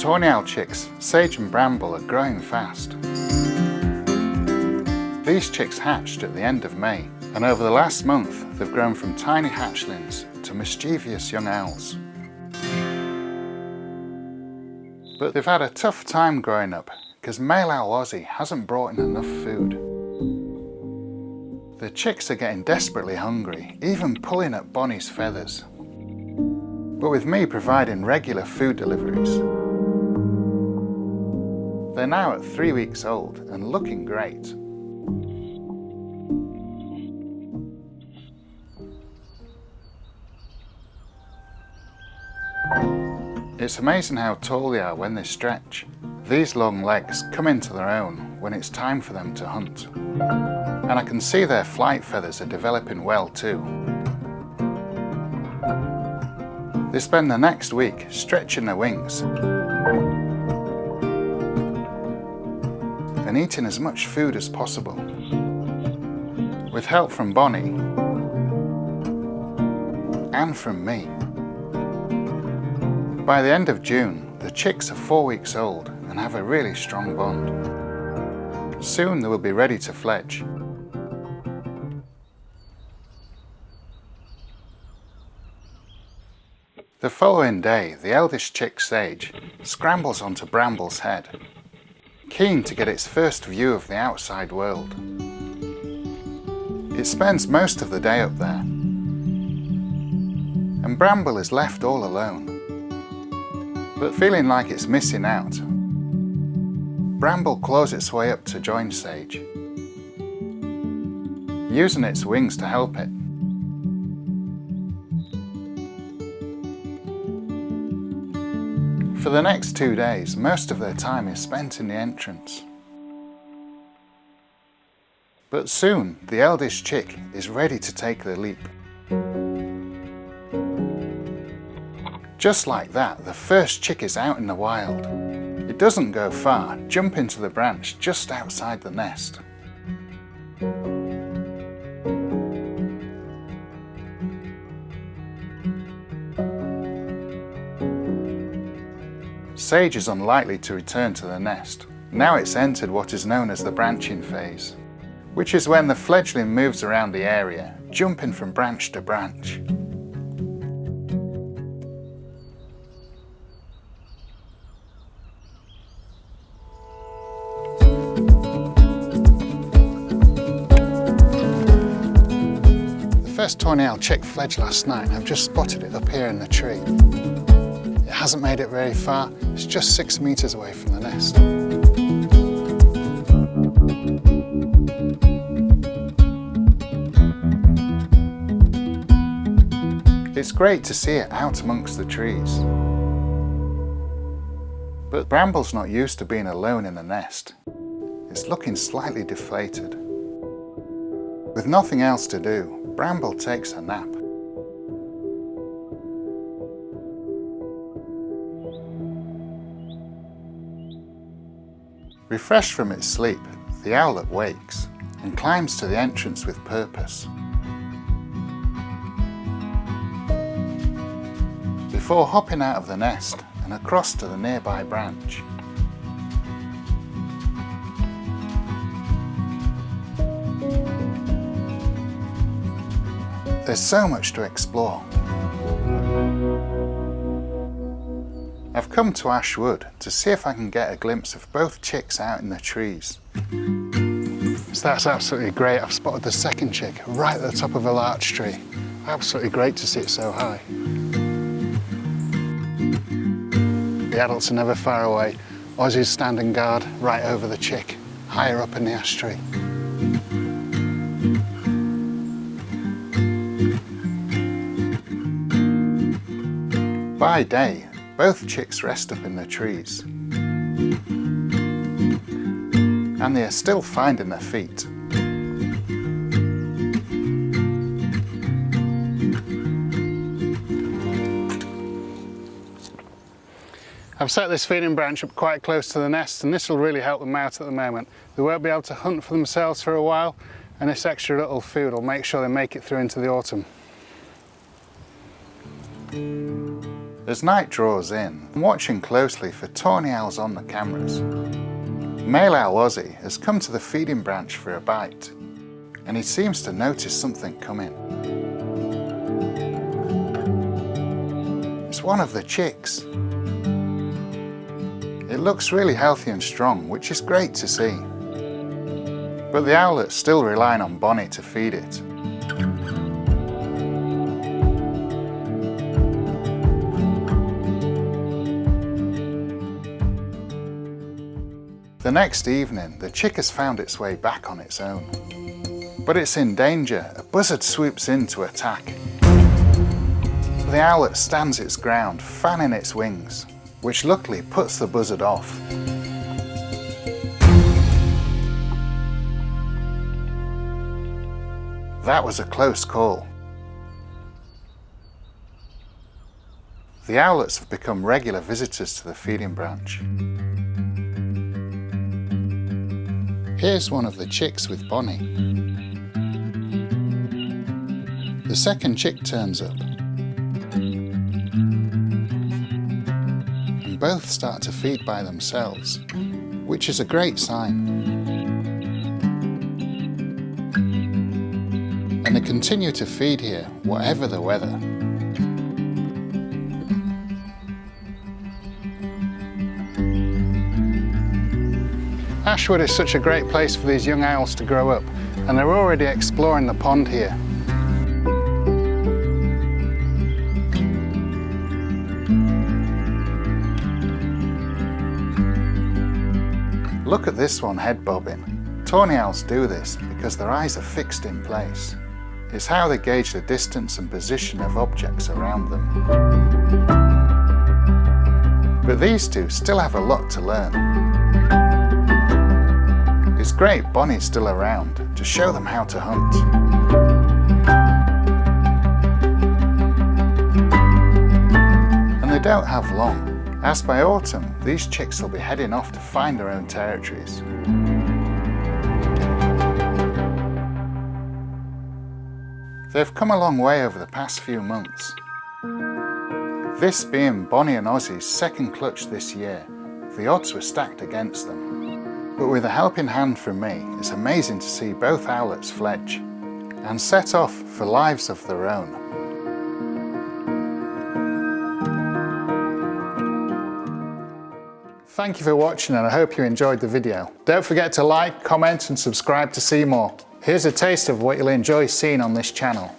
Tawny owl chicks, Sage and Bramble, are growing fast. These chicks hatched at the end of May, and over the last month they've grown from tiny hatchlings to mischievous young owls. But they've had a tough time growing up because male owl Ozzy hasn't brought in enough food. The chicks are getting desperately hungry, even pulling at Bonnie's feathers. But with me providing regular food deliveries, they're now at 3 weeks old and looking great. It's amazing how tall they are when they stretch. These long legs come into their own when it's time for them to hunt. And I can see their flight feathers are developing well too. They spend the next week stretching their wings and eating as much food as possible. With help from Bonnie and from me. By the end of June, the chicks are 4 weeks old and have a really strong bond. Soon they will be ready to fledge. The following day, the eldest chick, Sage, scrambles onto Bramble's head, keen to get its first view of the outside world. It spends most of the day up there, and Bramble is left all alone. But feeling like it's missing out, Bramble claws its way up to join Sage, using its wings to help it. For the next 2 days, most of their time is spent in the entrance. But soon, the eldest chick is ready to take the leap. Just like that, the first chick is out in the wild. It doesn't go far, jumping to the branch just outside the nest. Sage is unlikely to return to the nest. Now it's entered what is known as the branching phase, which is when the fledgling moves around the area, jumping from branch to branch. The first tawny owl chick fledged last night and I've just spotted it up here in the tree. It hasn't made it very far, it's just 6 meters away from the nest. It's great to see it out amongst the trees. But Bramble's not used to being alone in the nest. It's looking slightly deflated. With nothing else to do, Bramble takes a nap. Refreshed from its sleep, the owlet wakes and climbs to the entrance with purpose. Before hopping out of the nest and across to the nearby branch. There's so much to explore. I've come to Ash Wood to see if I can get a glimpse of both chicks out in the trees. So that's absolutely great. I've spotted the second chick right at the top of a larch tree. Absolutely great to see it so high. The adults are never far away. Ozzy's standing guard right over the chick, higher up in the ash tree. By day, both chicks rest up in the trees. And they are still finding their feet. I've set this feeding branch up quite close to the nest and this will really help them out at the moment. They won't be able to hunt for themselves for a while and this extra little food will make sure they make it through into the autumn. As night draws in, I'm watching closely for tawny owls on the cameras. Male owl Ozzy has come to the feeding branch for a bite, and he seems to notice something coming. It's one of the chicks. It looks really healthy and strong, which is great to see. But the owlet's still relying on Bonnie to feed it. The next evening, the chick has found its way back on its own. But it's in danger. A buzzard swoops in to attack. The owlet stands its ground, fanning its wings, which luckily puts the buzzard off. That was a close call. The owlets have become regular visitors to the feeding branch. Here's one of the chicks with Bonnie. The second chick turns up, and both start to feed by themselves, which is a great sign. And they continue to feed here, whatever the weather. Ashwood is such a great place for these young owls to grow up, and they're already exploring the pond here. Look at this one head bobbing. Tawny owls do this because their eyes are fixed in place. It's how they gauge the distance and position of objects around them. But these two still have a lot to learn. It's great Bonnie's still around to show them how to hunt. And they don't have long, as by autumn these chicks will be heading off to find their own territories. They've come a long way over the past few months. This being Bonnie and Ozzy's second clutch this year, the odds were stacked against them. But with a helping hand from me, it's amazing to see both owlets fledge and set off for lives of their own. Thank you for watching, and I hope you enjoyed the video. Don't forget to like, comment and subscribe to see more. Here's a taste of what you'll enjoy seeing on this channel.